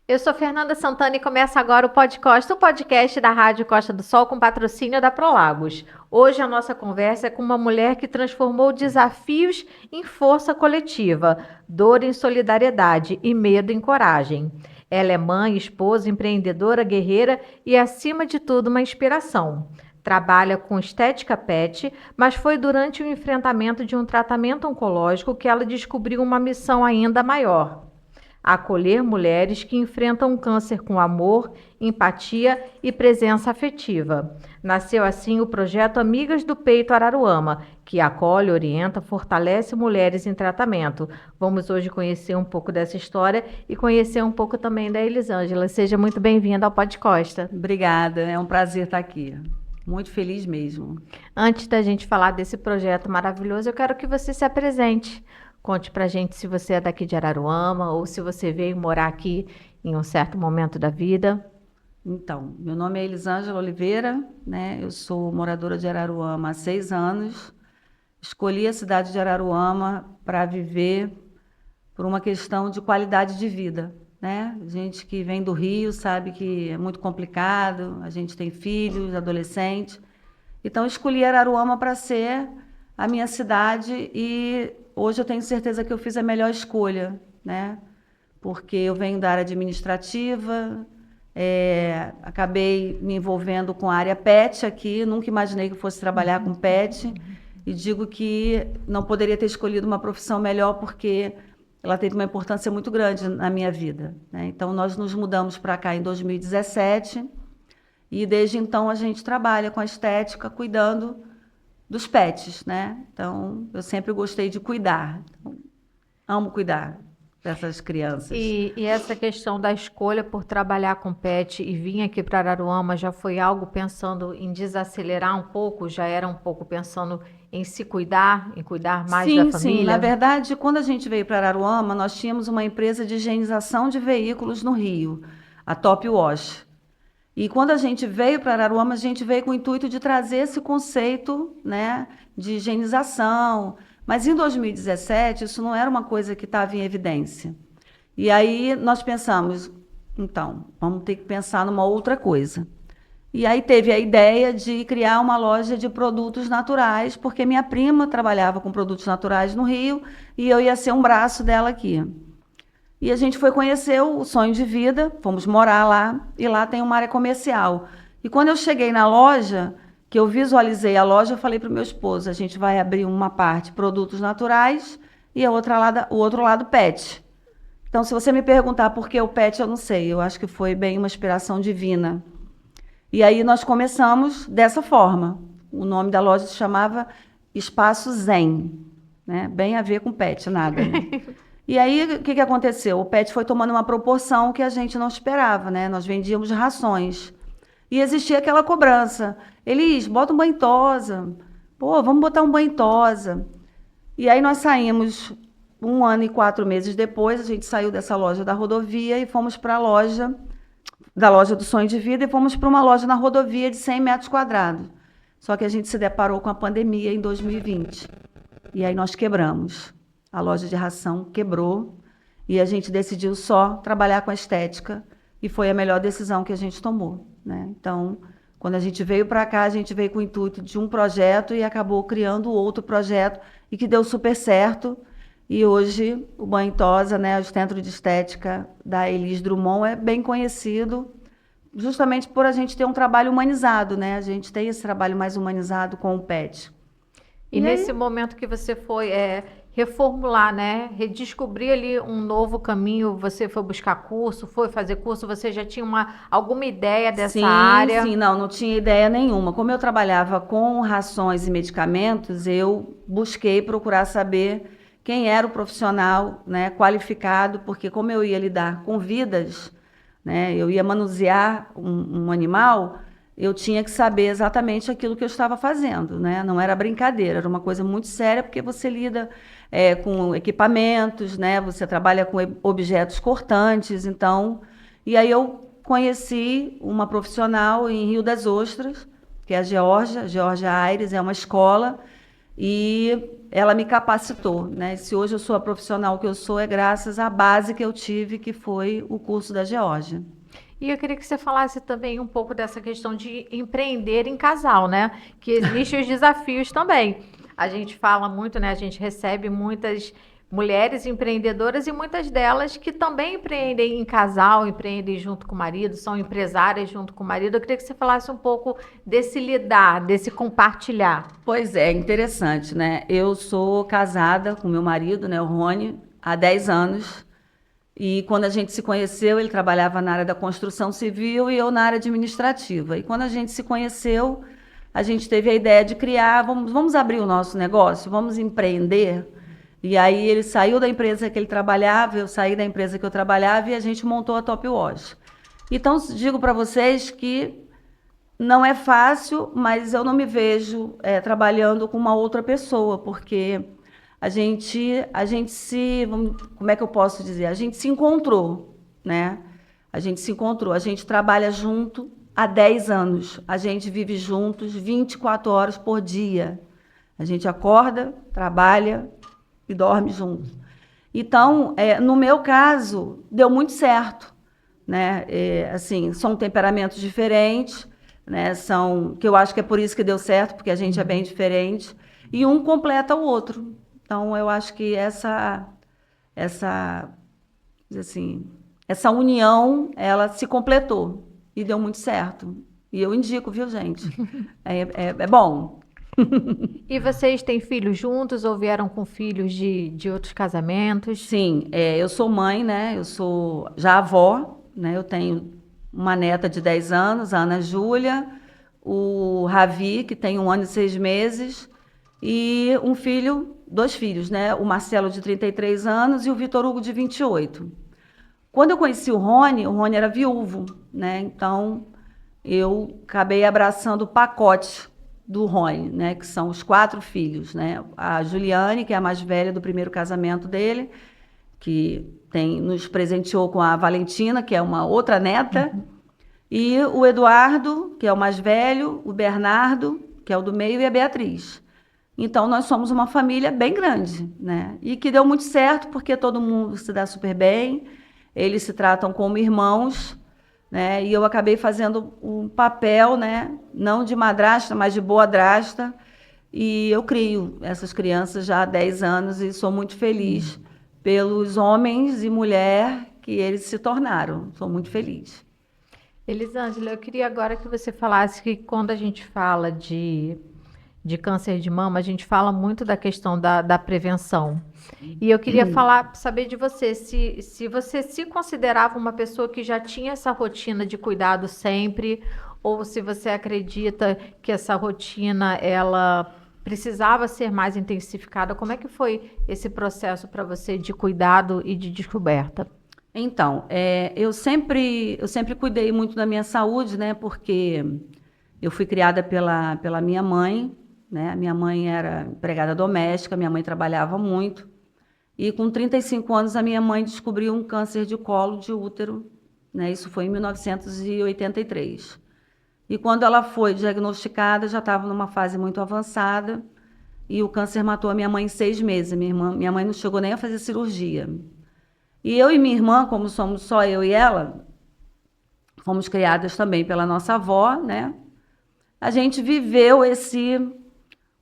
Eu sou Fernanda Santana e começa agora o podcast da Rádio Costa do Sol com patrocínio da Prolagos. Hoje a nossa conversa é com uma mulher que transformou desafios em força coletiva, dor em solidariedade e medo em coragem. Ela é mãe, esposa, empreendedora, guerreira e, acima de tudo, uma inspiração. Trabalha com estética pet, mas foi durante o enfrentamento de um tratamento oncológico que ela descobriu uma missão ainda maior: acolher mulheres que enfrentam o câncer com amor, empatia e presença afetiva. Nasceu assim o projeto Amigas do Peito Araruama, que acolhe, orienta, fortalece mulheres em tratamento. Vamos hoje conhecer um pouco dessa história e conhecer um pouco também da Elisângela. Seja muito bem-vinda ao Pod Costa. Obrigada, é um prazer estar aqui. Muito feliz mesmo. Antes da gente falar desse projeto maravilhoso, eu quero que você se apresente. Conte pra gente se você é daqui de Araruama ou se você veio morar aqui em um certo momento da vida. Então, meu nome é Elisângela Oliveira, né? Eu sou moradora de Araruama há 6 anos. Escolhi a cidade de Araruama para viver por uma questão de qualidade de vida, né? Gente que vem do Rio sabe que é muito complicado, a gente tem filhos, adolescentes. Então, escolhi Araruama para ser a minha cidade e hoje eu tenho certeza que eu fiz a melhor escolha, né? Porque eu venho da área administrativa, acabei me envolvendo com a área pet aqui, nunca imaginei que eu fosse trabalhar com pet, e digo que não poderia ter escolhido uma profissão melhor porque ela teve uma importância muito grande na minha vida, né? Então, nós nos mudamos para cá em 2017 e desde então a gente trabalha com a estética, cuidando dos pets, né? Então, eu sempre gostei de cuidar. Então, amo cuidar dessas crianças. E essa questão da escolha por trabalhar com pet e vir aqui para Araruama já foi algo pensando em desacelerar um pouco? Já era um pouco pensando em se cuidar, em cuidar mais da família? Sim. Na verdade, quando a gente veio para Araruama, nós tínhamos uma empresa de higienização de veículos no Rio, a Top Wash. E quando a gente veio para Araruama, a gente veio com o intuito de trazer esse conceito, né, de higienização. Mas em 2017, isso não era uma coisa que estava em evidência. E aí nós pensamos, então, vamos ter que pensar numa outra coisa. E aí teve a ideia de criar uma loja de produtos naturais, porque minha prima trabalhava com produtos naturais no Rio e eu ia ser um braço dela aqui. E a gente foi conhecer o Sonho de Vida, fomos morar lá, e lá tem uma área comercial. E quando eu cheguei na loja, que eu visualizei a loja, eu falei para o meu esposo, a gente vai abrir uma parte produtos naturais e o outro lado pet. Então, se você me perguntar por que o pet, eu não sei, eu acho que foi bem uma inspiração divina. E aí nós começamos dessa forma. O nome da loja se chamava Espaço Zen, né? Bem a ver com pet, nada, né? E aí, o que aconteceu? O pet foi tomando uma proporção que a gente não esperava, né? Nós vendíamos rações. E existia aquela cobrança. Elis, bota um banho-tosa. Pô, vamos botar um banho-tosa. E aí nós saímos 1 ano e 4 meses depois, a gente saiu dessa loja da rodovia e fomos para a loja, da loja do Sonho de Vida, e fomos para uma loja na rodovia de 100 metros quadrados. Só que a gente se deparou com a pandemia em 2020. E aí nós quebramos. A loja de ração quebrou e a gente decidiu só trabalhar com a estética e foi a melhor decisão que a gente tomou, né? Então, quando a gente veio para cá, a gente veio com o intuito de um projeto e acabou criando outro projeto e que deu super certo. E hoje o Banho-Tosa, né, o Centro de Estética da Elis Drummond, é bem conhecido justamente por a gente ter um trabalho humanizado, né? A gente tem esse trabalho mais humanizado com o pet. E nesse momento que você foi reformular, né? Redescobrir ali um novo caminho, você foi buscar curso, foi fazer curso, você já tinha alguma ideia dessa área? Sim, não tinha ideia nenhuma. Como eu trabalhava com rações e medicamentos, eu busquei procurar saber quem era o profissional, né, qualificado, porque como eu ia lidar com vidas, né, eu ia manusear um animal, eu tinha que saber exatamente aquilo que eu estava fazendo, né? Não era brincadeira, era uma coisa muito séria, porque você lida com equipamentos, né? Você trabalha com objetos cortantes, então... E aí eu conheci uma profissional em Rio das Ostras, que é a Georgia Aires, é uma escola, e ela me capacitou, né? Se hoje eu sou a profissional que eu sou, é graças à base que eu tive, que foi o curso da Georgia. E eu queria que você falasse também um pouco dessa questão de empreender em casal, né? Que existem os desafios também. A gente fala muito, né? A gente recebe muitas mulheres empreendedoras e muitas delas que também empreendem em casal, empreendem junto com o marido, são empresárias junto com o marido. Eu queria que você falasse um pouco desse lidar, desse compartilhar. Pois é, interessante, né? Eu sou casada com meu marido, né, o Rony, há 10 anos. E quando a gente se conheceu, ele trabalhava na área da construção civil e eu na área administrativa. E quando a gente se conheceu, a gente teve a ideia de criar, vamos abrir o nosso negócio, vamos empreender. E aí ele saiu da empresa que ele trabalhava, eu saí da empresa que eu trabalhava e a gente montou a Top Wash. Então, digo para vocês que não é fácil, mas eu não me vejo trabalhando com uma outra pessoa, porque como é que eu posso dizer? A gente se encontrou, né? A gente se encontrou, a gente trabalha junto há 10 anos, a gente vive juntos 24 horas por dia. A gente acorda, trabalha e dorme junto. Então, no meu caso, deu muito certo, né? Assim, são temperamentos diferentes, né? Que eu acho que é por isso que deu certo, porque a gente é bem diferente, e um completa o outro. Então, eu acho que assim, essa união, ela se completou e deu muito certo. E eu indico, viu, gente? É bom. E vocês têm filhos juntos ou vieram com filhos de outros casamentos? Sim, eu sou mãe, né? Eu sou já avó, né? Eu tenho uma neta de 10 anos, a Ana Júlia, o Ravi, que tem 1 ano e 6 meses, e dois filhos, né? O Marcelo, de 33 anos, e o Vitor Hugo, de 28. Quando eu conheci o Rony era viúvo, né? Então, eu acabei abraçando o pacote do Rony, né? Que são os 4 filhos, né? A Juliane, que é a mais velha do primeiro casamento dele, que nos presenteou com a Valentina, que é uma outra neta, e o Eduardo, que é o mais velho, o Bernardo, que é o do meio, e a Beatriz. Então, nós somos uma família bem grande, né? E que deu muito certo, porque todo mundo se dá super bem, eles se tratam como irmãos, né? E eu acabei fazendo um papel, né? Não de madrasta, mas de boadrasta. E eu crio essas crianças já há 10 anos e sou muito feliz pelos homens e mulher que eles se tornaram. Sou muito feliz. Elisângela, eu queria agora que você falasse que quando a gente fala de câncer de mama, a gente fala muito da questão da prevenção. E eu queria saber de você, se você se considerava uma pessoa que já tinha essa rotina de cuidado sempre, ou se você acredita que essa rotina, ela precisava ser mais intensificada. Como é que foi esse processo para você de cuidado e de descoberta? Então, eu sempre cuidei muito da minha saúde, né? Porque eu fui criada pela minha mãe, né? Minha mãe era empregada doméstica, minha mãe trabalhava muito. E com 35 anos, a minha mãe descobriu um câncer de colo de útero, né? Isso foi em 1983. E quando ela foi diagnosticada, já estava numa fase muito avançada, e o câncer matou a minha mãe em 6 meses. Minha mãe não chegou nem a fazer cirurgia. E eu e minha irmã, como somos só eu e ela, fomos criadas também pela nossa avó, né? A gente viveu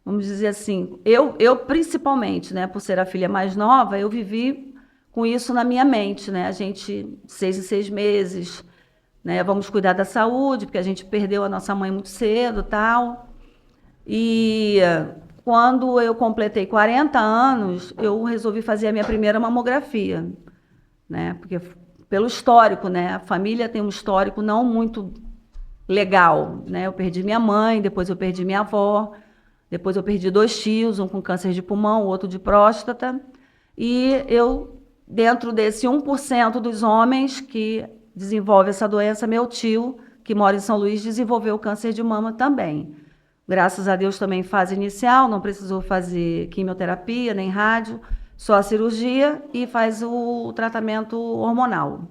vamos dizer assim, eu principalmente, né, por ser a filha mais nova, eu vivi com isso na minha mente, né? A gente, 6 em 6 meses, né, vamos cuidar da saúde, porque a gente perdeu a nossa mãe muito cedo, tal. E quando eu completei 40 anos, eu resolvi fazer a minha primeira mamografia, né? Porque pelo histórico, né? A família tem um histórico não muito legal, né? Eu perdi minha mãe, depois eu perdi minha avó, depois eu perdi 2 tios, um com câncer de pulmão, o outro de próstata. E eu, dentro desse 1% dos homens que desenvolve essa doença, meu tio, que mora em São Luís, desenvolveu câncer de mama também. Graças a Deus também fase inicial, não precisou fazer quimioterapia, nem rádio, só a cirurgia e faz o tratamento hormonal.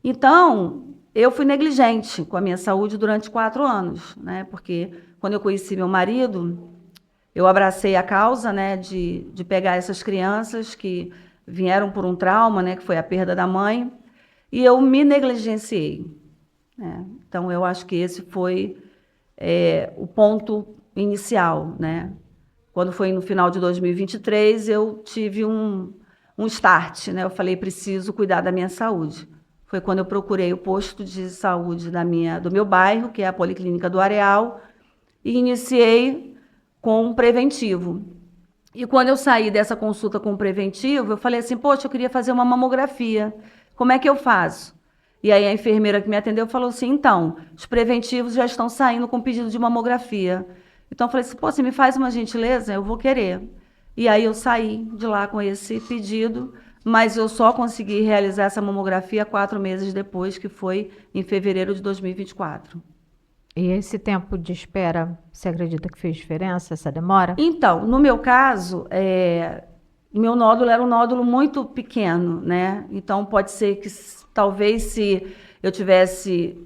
Então, eu fui negligente com a minha saúde durante 4 anos, né? Porque quando eu conheci meu marido, eu abracei a causa, né, de pegar essas crianças que vieram por um trauma, né, que foi a perda da mãe, e eu me negligenciei, né? Então, eu acho que esse foi o ponto inicial, né? Quando foi no final de 2023, eu tive um start, né? Eu falei, preciso cuidar da minha saúde. Foi quando eu procurei o posto de saúde do meu bairro, que é a Policlínica do Areal, e iniciei com um preventivo. E quando eu saí dessa consulta com o preventivo, eu falei assim, poxa, eu queria fazer uma mamografia. Como é que eu faço? E aí a enfermeira que me atendeu falou assim, então, os preventivos já estão saindo com pedido de mamografia. Então eu falei assim, pô, você me faz uma gentileza? Eu vou querer. E aí eu saí de lá com esse pedido, mas eu só consegui realizar essa mamografia 4 meses depois, que foi em fevereiro de 2024. E esse tempo de espera, você acredita que fez diferença, essa demora? Então, no meu caso, meu nódulo era um nódulo muito pequeno, né? Então, pode ser que talvez se eu tivesse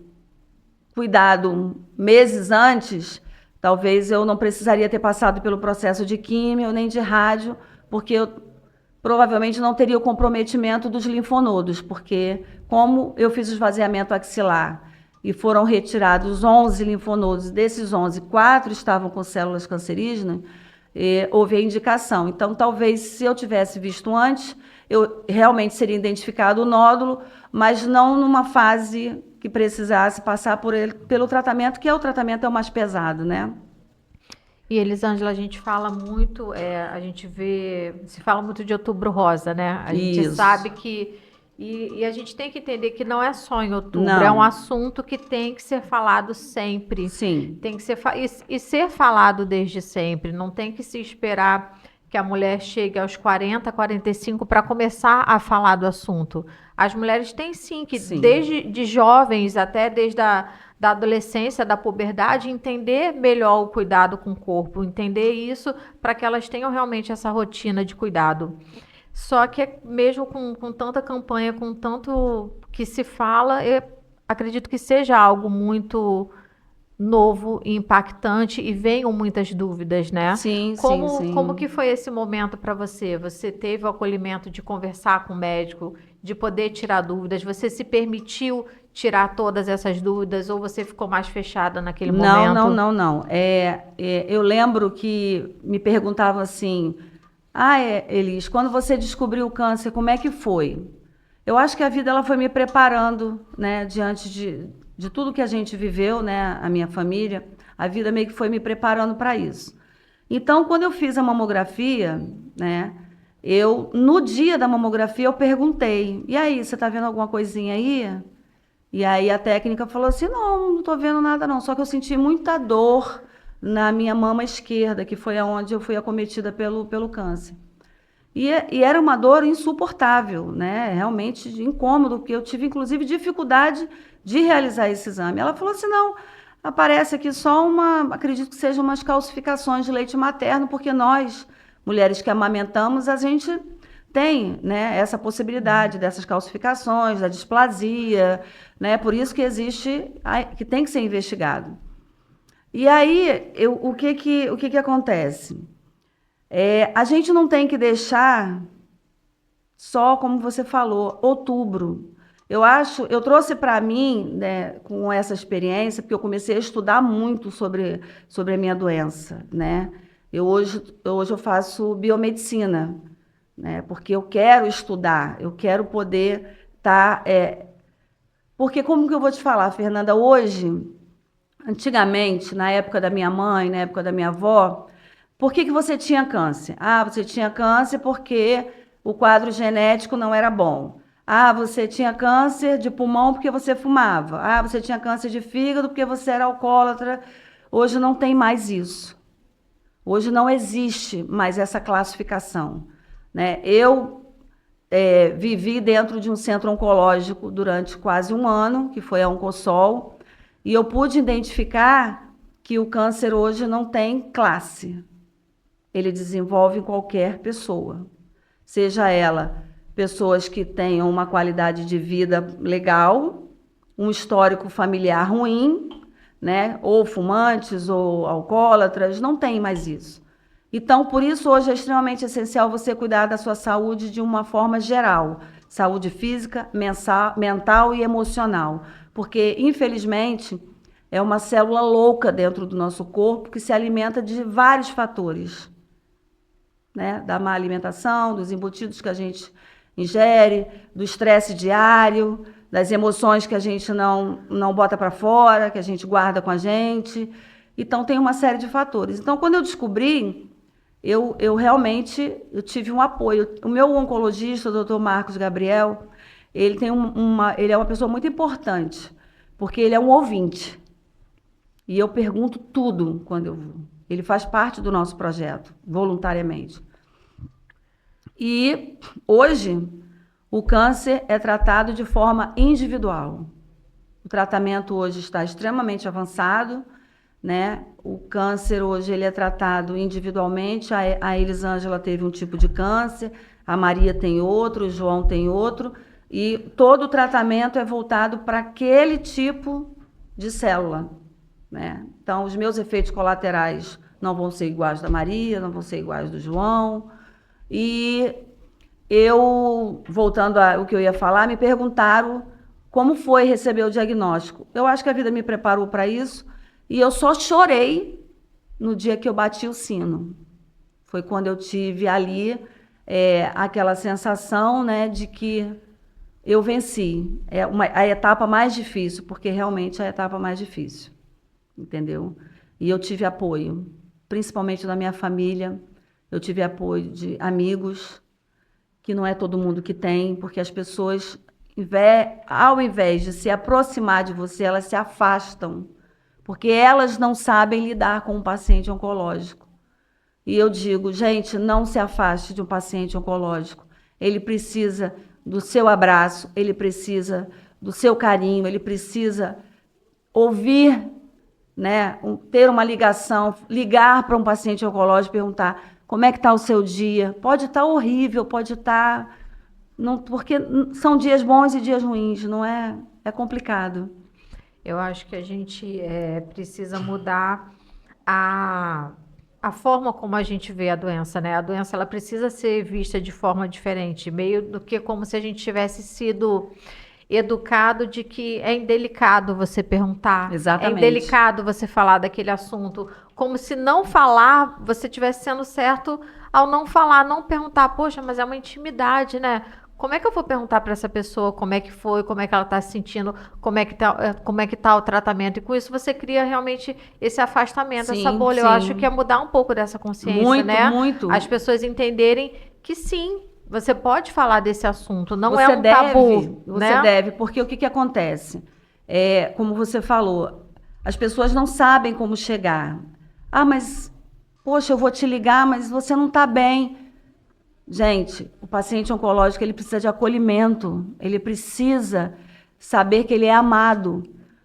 cuidado meses antes, talvez eu não precisaria ter passado pelo processo de químio nem de rádio, porque eu provavelmente não teria o comprometimento dos linfonodos, porque como eu fiz o esvaziamento axilar e foram retirados 11 linfonodos, desses 11, 4 estavam com células cancerígenas, houve a indicação. Então, talvez, se eu tivesse visto antes, eu realmente seria identificado o nódulo, mas não numa fase que precisasse passar pelo tratamento, que o tratamento é o mais pesado, né? E Elisângela, a gente fala muito, a gente vê, se fala muito de Outubro Rosa, né? A gente Isso. sabe que, e a gente tem que entender que não é só em outubro, Não. é um assunto que tem que ser falado sempre. Sim. Tem que ser, e ser falado desde sempre, não tem que se esperar que a mulher chegue aos 40, 45 para começar a falar do assunto. As mulheres têm sim que, Sim. desde de jovens até desde da adolescência, da puberdade, entender melhor o cuidado com o corpo, entender isso para que elas tenham realmente essa rotina de cuidado. Só que mesmo com tanta campanha, com tanto que se fala, eu acredito que seja algo muito novo e impactante e venham muitas dúvidas, né? Sim, Como que foi esse momento para você? Você teve o acolhimento de conversar com o médico, de poder tirar dúvidas? Você se permitiu tirar todas essas dúvidas ou você ficou mais fechada naquele momento? Não. Eu lembro que me perguntavam assim, Elis, quando você descobriu o câncer, como é que foi? Eu acho que a vida ela foi me preparando, né, diante de tudo que a gente viveu, né, a minha família, a vida meio que foi me preparando para isso. Então, quando eu fiz a mamografia, né, no dia da mamografia, eu perguntei, e aí, você está vendo alguma coisinha aí? E aí a técnica falou assim, não estou vendo nada não, só que eu senti muita dor na minha mama esquerda, que foi aonde eu fui acometida pelo câncer. E era uma dor insuportável, né? Realmente incômodo, porque eu tive, inclusive, dificuldade de realizar esse exame. Ela falou assim, não, aparece aqui só acredito que sejam umas calcificações de leite materno, porque nós, mulheres que amamentamos, a gente tem, né, essa possibilidade dessas calcificações, da displasia, né? Por isso que existe, que tem que ser investigado. E aí, o que acontece? A gente não tem que deixar só, como você falou, outubro. Eu trouxe para mim, né, com essa experiência, porque eu comecei a estudar muito sobre a minha doença, né? Hoje eu faço biomedicina, né? Porque eu quero estudar, eu quero poder estar... Porque como que eu vou te falar, Fernanda, hoje, antigamente, na época da minha mãe, na época da minha avó, por que você tinha câncer? Você tinha câncer porque o quadro genético não era bom. Você tinha câncer de pulmão porque você fumava. Você tinha câncer de fígado porque você era alcoólatra. Hoje não tem mais isso. Hoje não existe mais essa classificação, né? Eu vivi dentro de um centro oncológico durante quase um ano, que foi a Oncosol, e eu pude identificar que o câncer hoje não tem classe. Ele desenvolve em qualquer pessoa, seja ela pessoas que tenham uma qualidade de vida legal um histórico familiar ruim, né? Ou fumantes ou alcoólatras, não tem mais isso. Então, por isso, hoje é extremamente essencial você cuidar da sua saúde de uma forma geral. Saúde física, mental e emocional. Porque, infelizmente, é uma célula louca dentro do nosso corpo que se alimenta de vários fatores, né? Da má alimentação, dos embutidos que a gente ingere, do estresse diário, das emoções que a gente não bota para fora, que a gente guarda com a gente. Então, tem uma série de fatores. Então, quando eu descobri, eu realmente tive um apoio. O meu oncologista, o doutor Marcos Gabriel, ele é uma pessoa muito importante, porque ele é um ouvinte. E eu pergunto tudo quando eu vou. Ele faz parte do nosso projeto, voluntariamente. E hoje, o câncer é tratado de forma individual. O tratamento hoje está extremamente avançado, né? O câncer hoje ele é tratado individualmente. A Elisângela teve um tipo de câncer, a Maria tem outro, o João tem outro, e todo o tratamento é voltado para aquele tipo de célula, né? Então, os meus efeitos colaterais não vão ser iguais da Maria, não vão ser iguais do João. E eu, voltando ao que eu ia falar, me perguntaram como foi receber o diagnóstico. Eu acho que a vida me preparou para isso e eu só chorei no dia que eu bati o sino. Foi quando eu tive ali aquela sensação, né, de que eu venci. A etapa mais difícil, porque realmente é a etapa mais difícil, entendeu? E eu tive apoio, principalmente da minha família, eu tive apoio de amigos, que não é todo mundo que tem, porque as pessoas, ao invés de se aproximar de você, elas se afastam, porque elas não sabem lidar com um paciente oncológico. E eu digo, gente, não se afaste de um paciente oncológico. Ele precisa do seu abraço, ele precisa do seu carinho, ele precisa ouvir, né, ter uma ligação, ligar para um paciente oncológico e perguntar como é que está o seu dia. Pode estar horrível, pode estar... Não, porque são dias bons e dias ruins, não é? É complicado. Eu acho que a gente precisa mudar a forma como a gente vê a doença, né? A doença ela precisa ser vista de forma diferente, meio do que como se a gente tivesse sido educado de que é indelicado você perguntar, Exatamente. é indelicado você falar daquele assunto, como se não falar você estivesse sendo certo ao não falar, não perguntar. Poxa, mas é uma intimidade, né? Como é que eu vou perguntar para essa pessoa como é que foi, como é que ela está se sentindo, como é que tá o tratamento? E com isso você cria realmente esse afastamento, Sim, essa bolha. sim. Eu acho que é mudar um pouco dessa consciência, Muito, né? muito. As pessoas entenderem que sim, você pode falar desse assunto, não Você é um tabu, Você né? deve, porque o que acontece? Como você falou, as pessoas não sabem como chegar. Ah, mas, poxa, eu vou te ligar, mas você não está bem. Gente, o paciente oncológico ele precisa de acolhimento, ele precisa saber que ele é amado.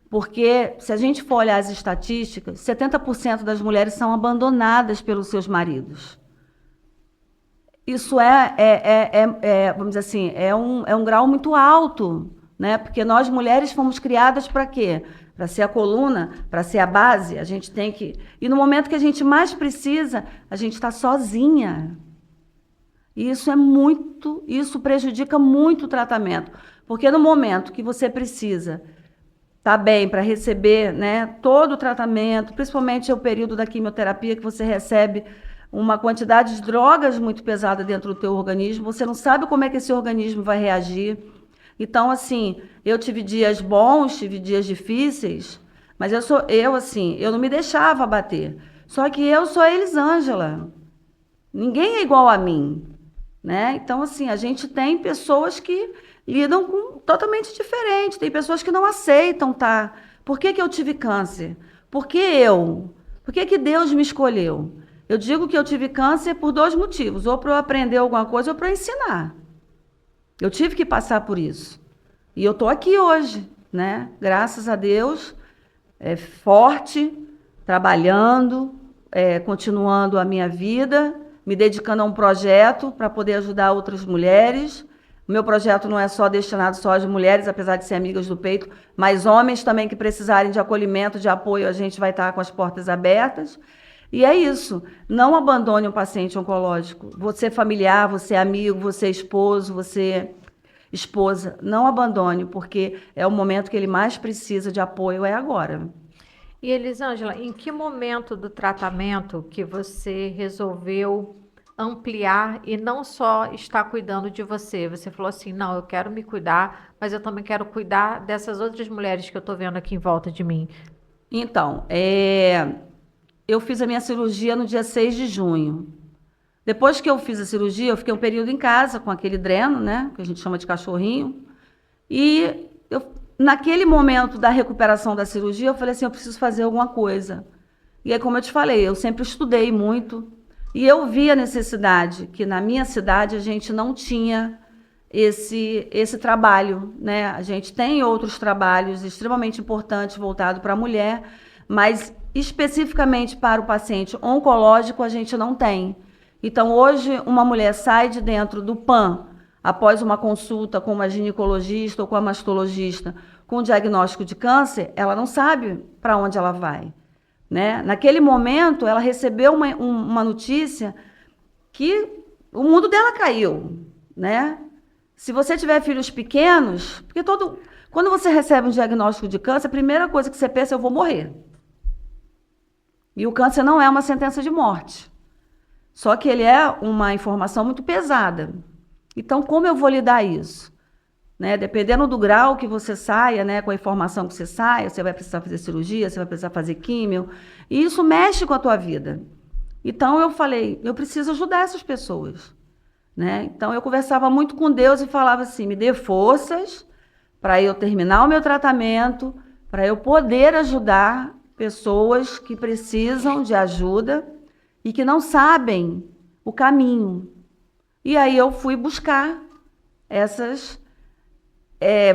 Porque, se a gente for olhar as estatísticas, 70% das mulheres são abandonadas pelos seus maridos. Isso vamos dizer assim, é um grau muito alto, né? Porque nós mulheres fomos criadas para quê? Para ser a coluna, para ser a base. A gente tem que... E no momento que a gente mais precisa, a gente está sozinha. E isso prejudica muito o tratamento. Porque no momento que você precisa estar bem para receber, né, todo o tratamento, principalmente o período da quimioterapia que você recebe uma quantidade de drogas muito pesada dentro do teu organismo, você não sabe como é que esse organismo vai reagir. Então, assim, eu tive dias bons, tive dias difíceis, mas eu não me deixava abater. Só que eu sou a Elisângela. Ninguém é igual a mim, né? Então, assim, a gente tem pessoas que lidam com totalmente diferente. Tem pessoas que não aceitam, tá? Por que que eu tive câncer? Por que eu? Por que que Deus me escolheu? Eu digo que eu tive câncer por 2 motivos, ou para eu aprender alguma coisa ou para ensinar. Eu tive que passar por isso. E eu estou aqui hoje, né? Graças a Deus, forte, trabalhando, continuando a minha vida, me dedicando a um projeto para poder ajudar outras mulheres, O meu projeto não é só destinado só às mulheres, apesar de ser amigas do peito, mas homens também que precisarem de acolhimento, de apoio, a gente vai estar com as portas abertas. E é isso, não abandone um paciente oncológico. Você familiar, você amigo, você esposo, você esposa, não abandone, porque é o momento que ele mais precisa de apoio, é agora. E Elisângela, em que momento do tratamento que você resolveu ampliar e não só estar cuidando de você? Você falou assim, não, eu quero me cuidar, mas eu também quero cuidar dessas outras mulheres que eu estou vendo aqui em volta de mim. Então, eu fiz a minha cirurgia no dia 6 de junho. Depois que eu fiz a cirurgia, eu fiquei um período em casa com aquele dreno, né, que a gente chama de cachorrinho. E naquele momento da recuperação da cirurgia, eu falei assim, eu preciso fazer alguma coisa. E aí, como eu te falei, eu sempre estudei muito e eu vi a necessidade que na minha cidade a gente não tinha esse trabalho, né? A gente tem outros trabalhos extremamente importantes voltados para a mulher, mas especificamente para o paciente oncológico a gente não tem. Então, hoje, uma mulher sai de dentro do PAN, após uma consulta com uma ginecologista ou com a mastologista, com um diagnóstico de câncer, ela não sabe para onde ela vai, né? Naquele momento, ela recebeu uma notícia que o mundo dela caiu, né? Se você tiver filhos pequenos, porque quando você recebe um diagnóstico de câncer, a primeira coisa que você pensa é eu vou morrer. E o câncer não é uma sentença de morte. Só que ele é uma informação muito pesada. Então, como eu vou lidar isso? Né? Dependendo do grau que você saia, né, com a informação que você saia, você vai precisar fazer cirurgia, você vai precisar fazer químio, e isso mexe com a tua vida. Então, eu falei, eu preciso ajudar essas pessoas. Né? Então, eu conversava muito com Deus e falava assim, me dê forças para eu terminar o meu tratamento, para eu poder ajudar pessoas que precisam de ajuda e que não sabem o caminho. E aí eu fui buscar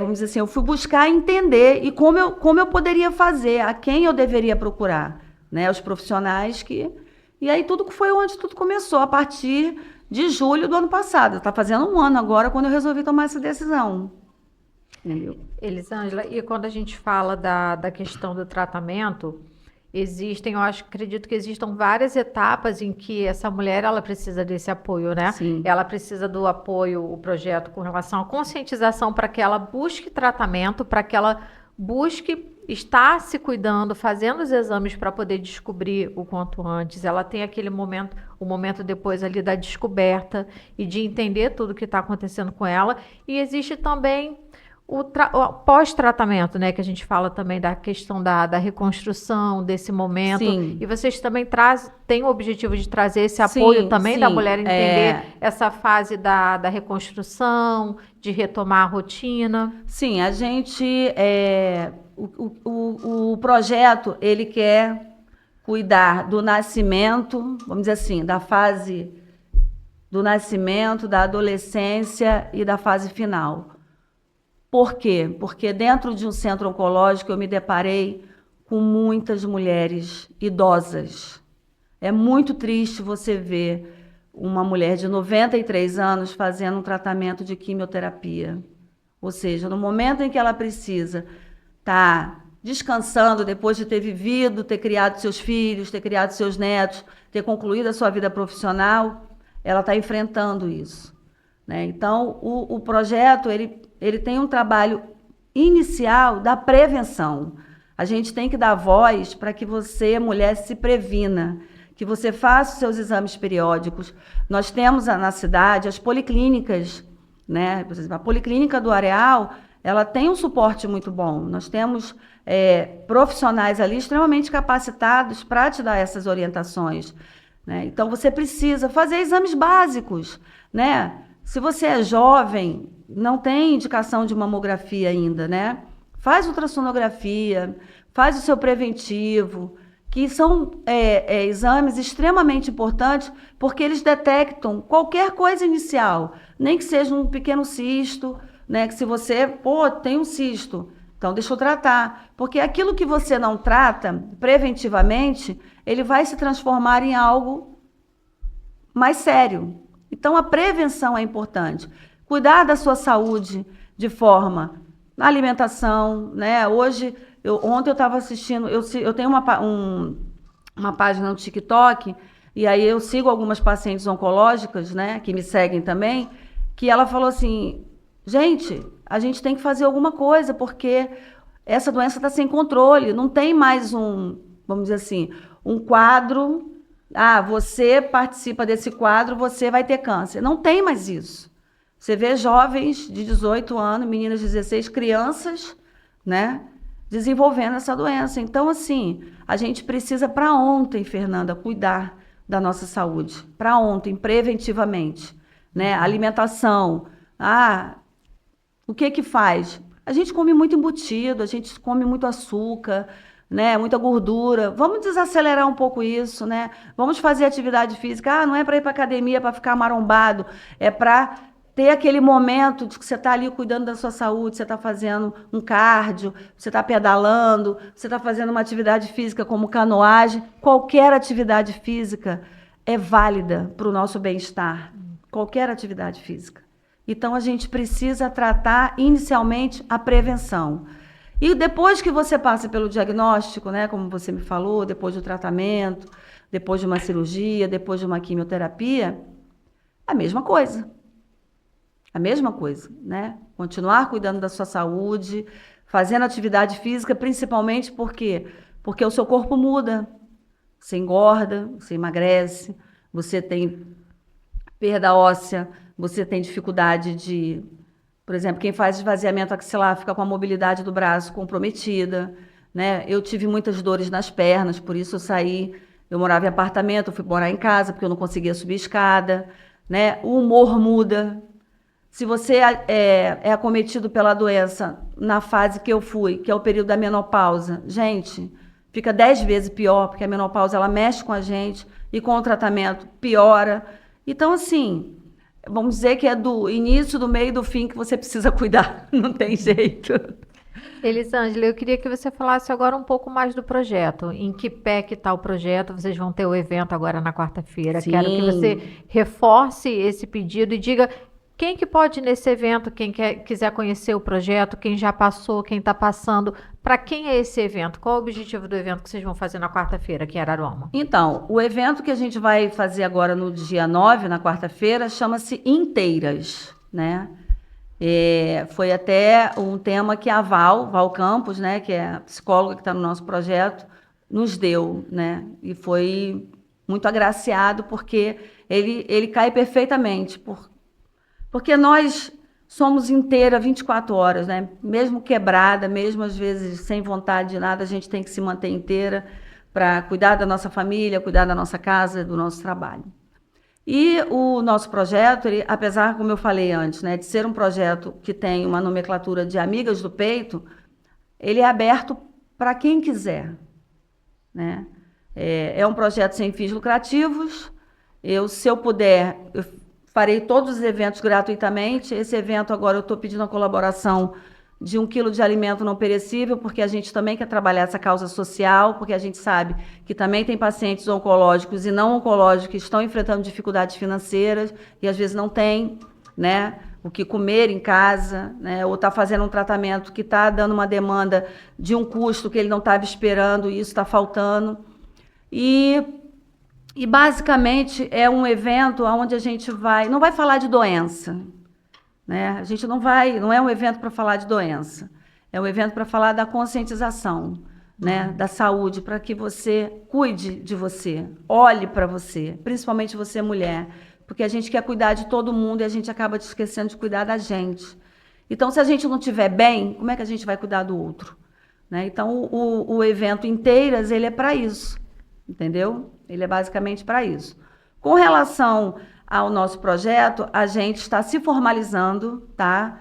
vamos dizer assim, eu fui buscar entender e como eu poderia fazer, a quem eu deveria procurar, né? Os profissionais E aí foi onde tudo começou, a partir de julho do ano passado. Está fazendo um ano agora, quando eu resolvi tomar essa decisão. Entendeu? Elisângela, e quando a gente fala da questão do tratamento, acredito que existam várias etapas em que essa mulher ela precisa desse apoio, né? Sim. Ela precisa do apoio, o projeto com relação à conscientização para que ela busque tratamento, para que ela busque estar se cuidando, fazendo os exames para poder descobrir o quanto antes. Ela tem aquele momento, o momento depois ali da descoberta e de entender tudo que está acontecendo com ela. E existe também o pós-tratamento, né, que a gente fala também da questão da reconstrução desse momento. Sim. E vocês também têm o objetivo de trazer esse apoio também da mulher entender essa fase da reconstrução, de retomar a rotina. Sim, a gente... O projeto, ele quer cuidar do nascimento, vamos dizer assim, da fase do nascimento, da adolescência e da fase final. Por quê? Porque dentro de um centro oncológico eu me deparei com muitas mulheres idosas. É muito triste você ver uma mulher de 93 anos fazendo um tratamento de quimioterapia. Ou seja, no momento em que ela precisa estar descansando depois de ter vivido, ter criado seus filhos, ter criado seus netos, ter concluído a sua vida profissional, ela está enfrentando isso. Né? Então, o projeto ele tem um trabalho inicial da prevenção. A gente tem que dar voz para que você, mulher, se previna, que você faça os seus exames periódicos. Nós temos na cidade as policlínicas, né? Por exemplo, a Policlínica do Areal, ela tem um suporte muito bom. Nós temos profissionais ali extremamente capacitados para te dar essas orientações. Né? Então, você precisa fazer exames básicos, né? Se você é jovem, não tem indicação de mamografia ainda, né? Faz ultrassonografia, faz o seu preventivo, que são exames extremamente importantes, porque eles detectam qualquer coisa inicial, nem que seja um pequeno cisto, né? Que se você, tem um cisto, então deixa eu tratar. Porque aquilo que você não trata preventivamente, ele vai se transformar em algo mais sério. Então, a prevenção é importante. cuidar da sua saúde de forma na alimentação, né? Ontem eu estava assistindo, eu tenho uma página no TikTok, e aí eu sigo algumas pacientes oncológicas, né, que me seguem também, que ela falou assim, gente, a gente tem que fazer alguma coisa, porque essa doença está sem controle, não tem mais vamos dizer assim, um quadro, você participa desse quadro, você vai ter câncer. Não tem mais isso. Você vê jovens de 18 anos, meninas de 16, crianças, né, desenvolvendo essa doença. Então, assim, a gente precisa para ontem, Fernanda, cuidar da nossa saúde. Para ontem, preventivamente, né? Alimentação. O que faz? A gente come muito embutido, a gente come muito açúcar, né? Muita gordura. Vamos desacelerar um pouco isso, né? Vamos fazer atividade física. Não é para ir para academia para ficar marombado, é para ter aquele momento de que você está ali cuidando da sua saúde, você está fazendo um cardio, você está pedalando, você está fazendo uma atividade física como canoagem. Qualquer atividade física é válida para o nosso bem-estar. Qualquer atividade física. Então, a gente precisa tratar inicialmente a prevenção. E depois que você passa pelo diagnóstico, né, como você me falou, depois do tratamento, depois de uma cirurgia, depois de uma quimioterapia, a mesma coisa. A mesma coisa, né? Continuar cuidando da sua saúde, fazendo atividade física, principalmente porque o seu corpo muda. Você engorda, você emagrece, você tem perda óssea, você tem dificuldade por exemplo, quem faz esvaziamento axilar fica com a mobilidade do braço comprometida, né? Eu tive muitas dores nas pernas, por isso eu morava em apartamento, eu fui morar em casa porque eu não conseguia subir escada, né? O humor muda. Se você é acometido pela doença na fase que eu fui, que é o período da menopausa, gente, fica 10 vezes pior, porque a menopausa ela mexe com a gente e com o tratamento piora. Então, assim, vamos dizer que é do início, do meio e do fim que você precisa cuidar, não tem jeito. Elisângela, eu queria que você falasse agora um pouco mais do projeto. Em que pé que está o projeto? Vocês vão ter o evento agora na quarta-feira. Sim. Quero que você reforce esse pedido e diga quem que pode ir nesse evento, quem quiser conhecer o projeto, quem já passou, quem está passando. Para quem é esse evento? Qual o objetivo do evento que vocês vão fazer na quarta-feira aqui em Araruama? Então, o evento que a gente vai fazer agora no dia 9, na quarta-feira, chama-se Inteiras, né? Foi até um tema que a Val Campos, né, que é a psicóloga que está no nosso projeto, nos deu, né? E foi muito agraciado porque ele cai perfeitamente, porque nós somos inteira 24 horas, né? Mesmo quebrada, mesmo às vezes sem vontade de nada, a gente tem que se manter inteira para cuidar da nossa família, cuidar da nossa casa, do nosso trabalho. E o nosso projeto, apesar, como eu falei antes, né, de ser um projeto que tem uma nomenclatura de Amigas do Peito, ele é aberto para quem quiser, né? É um projeto sem fins lucrativos. Se eu puder, eu farei todos os eventos gratuitamente. Esse evento agora eu estou pedindo a colaboração de 1 quilo de alimento não perecível, porque a gente também quer trabalhar essa causa social, porque a gente sabe que também tem pacientes oncológicos e não oncológicos que estão enfrentando dificuldades financeiras e às vezes não tem, né, o que comer em casa, né, ou está fazendo um tratamento que está dando uma demanda de um custo que ele não estava esperando e isso está faltando. E basicamente é um evento onde a gente não vai falar de doença, né? A gente não é um evento para falar de doença, é um evento para falar da conscientização, né? Da saúde, para que você cuide de você, olhe para você, principalmente você mulher, porque a gente quer cuidar de todo mundo e a gente acaba esquecendo de cuidar da gente. Então, se a gente não estiver bem, como é que a gente vai cuidar do outro? Né? Então, o evento Inteiras, ele é para isso, entendeu? Ele é basicamente para isso. Com relação ao nosso projeto, a gente está se formalizando, tá?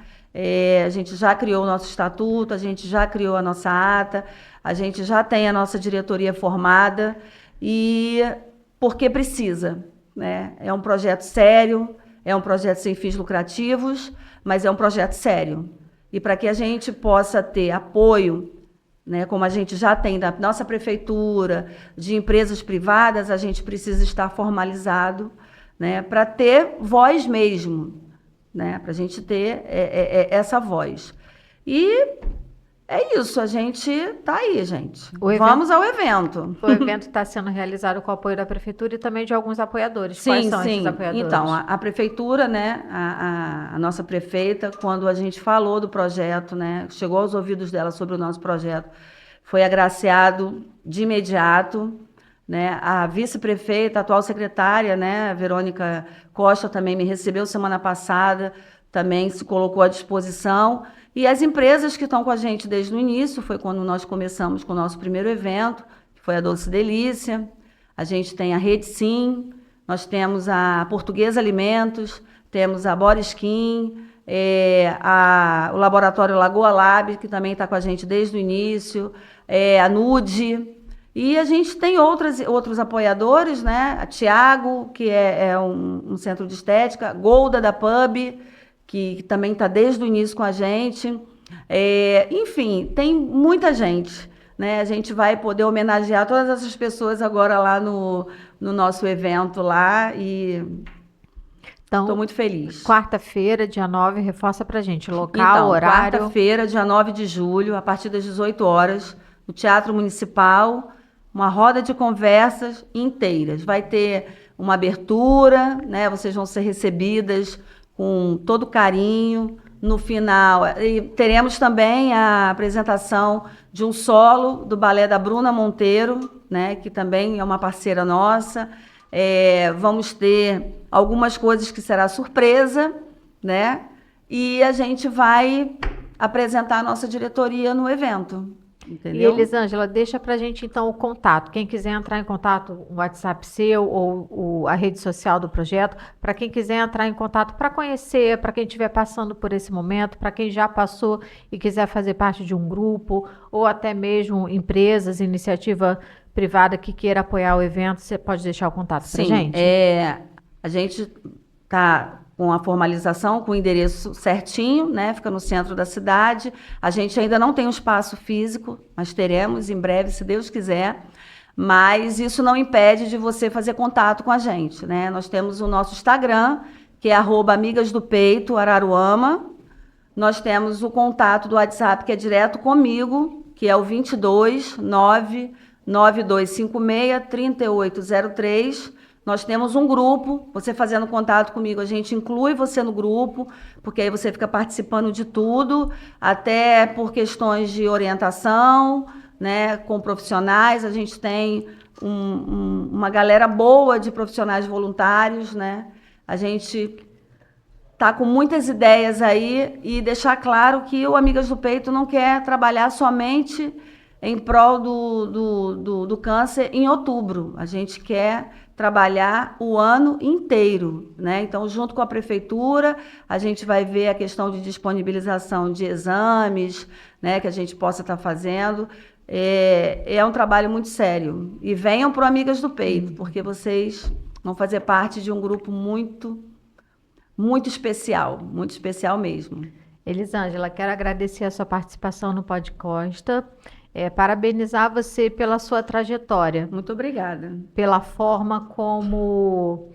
A gente já criou o nosso estatuto, a gente já criou a nossa ata, a gente já tem a nossa diretoria formada, e porque precisa, né? É um projeto sério, é um projeto sem fins lucrativos, mas é um projeto sério. E para que a gente possa ter apoio, né, como a gente já tem da nossa prefeitura, de empresas privadas, a gente precisa estar formalizado, né, para ter voz mesmo, né? Para a gente ter essa voz. E é isso, a gente tá aí, gente. Vamos ao evento. O evento está sendo realizado com o apoio da Prefeitura e também de alguns apoiadores. Sim, Quais são sim. esses apoiadores? Então, a Prefeitura, né, a nossa prefeita, quando a gente falou do projeto, né, chegou aos ouvidos dela sobre o nosso projeto, foi agraciado de imediato, né? A vice-prefeita, a atual secretária, né, Verônica Costa, também me recebeu semana passada, também se colocou à disposição. E as empresas que estão com a gente desde o início, foi quando nós começamos com o nosso primeiro evento, que foi a Doce Delícia. A gente tem a Rede Sim, nós temos a Portuguesa Alimentos, temos a Boriskin, o Laboratório Lagoa Lab, que também está com a gente desde o início, a Nude. E a gente tem outros apoiadores, né? A Tiago, que é um centro de estética, Golda da Pub, que também está desde o início com a gente. Enfim, tem muita gente, né? A gente vai poder homenagear todas essas pessoas agora lá no nosso evento lá e estou muito feliz. Quarta-feira, dia 9, reforça pra gente local, horário. Quarta-feira, dia 9 de julho, a partir das 18 horas, no Teatro Municipal, uma roda de conversas inteiras. Vai ter uma abertura, né? Vocês vão ser recebidas com todo carinho. No final, teremos também a apresentação de um solo do balé da Bruna Monteiro, né? Que também é uma parceira nossa. Vamos ter algumas coisas que será surpresa, né? E a gente vai apresentar a nossa diretoria no evento. Entendeu? E Elisângela, deixa pra gente então o contato. Quem quiser entrar em contato, o WhatsApp seu ou a rede social do projeto, para quem quiser entrar em contato para conhecer, para quem estiver passando por esse momento, para quem já passou e quiser fazer parte de um grupo, ou até mesmo empresas, iniciativa privada que queira apoiar o evento, você pode deixar o contato para a gente? A gente está com a formalização, com o endereço certinho, né? Fica no centro da cidade. A gente ainda não tem um espaço físico, mas teremos em breve, se Deus quiser. Mas isso não impede de você fazer contato com a gente, né? Nós temos o nosso Instagram, que é @amigasdopeito_araruama. Nós temos o contato do WhatsApp, que é direto comigo, que é o 22 99256 3803. Nós temos um grupo, você fazendo contato comigo, a gente inclui você no grupo, porque aí você fica participando de tudo, até por questões de orientação, né, com profissionais. A gente tem uma galera boa de profissionais voluntários, né? A gente está com muitas ideias aí e deixar claro que o Amigas do Peito não quer trabalhar somente em prol do câncer em outubro. A gente quer trabalhar o ano inteiro, né? Então, junto com a prefeitura, a gente vai ver a questão de disponibilização de exames, né, que a gente possa estar fazendo. É um trabalho muito sério. E venham para o Amigas do Peito, porque vocês vão fazer parte de um grupo muito especial mesmo. Elisângela, quero agradecer a sua participação no podcast. Parabenizar você pela sua trajetória. Muito obrigada. Pela forma como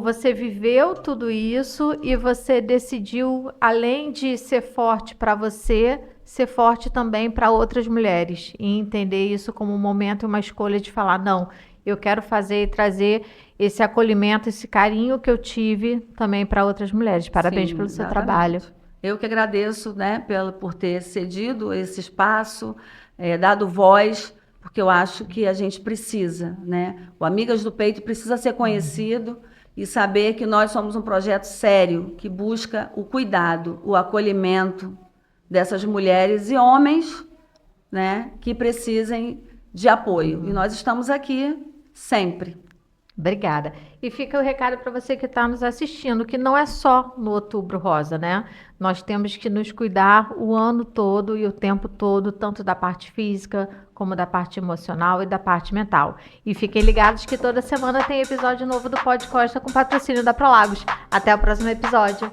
você viveu tudo isso e você decidiu, além de ser forte para você, ser forte também para outras mulheres. E entender isso como um momento e uma escolha de falar, não, eu quero fazer e trazer esse acolhimento, esse carinho que eu tive também para outras mulheres. Parabéns pelo seu trabalho. Eu que agradeço, né, por ter cedido esse espaço, dado voz, porque eu acho que a gente precisa, né? O Amigas do Peito precisa ser conhecido e saber que nós somos um projeto sério, que busca o cuidado, o acolhimento dessas mulheres e homens, né, que precisem de apoio. E nós estamos aqui sempre. Obrigada. E fica o recado para você que está nos assistindo, que não é só no Outubro Rosa, né? Nós temos que nos cuidar o ano todo e o tempo todo, tanto da parte física, como da parte emocional e da parte mental. E fiquem ligados que toda semana tem episódio novo do Pod Costa com patrocínio da Prolagos. Até o próximo episódio.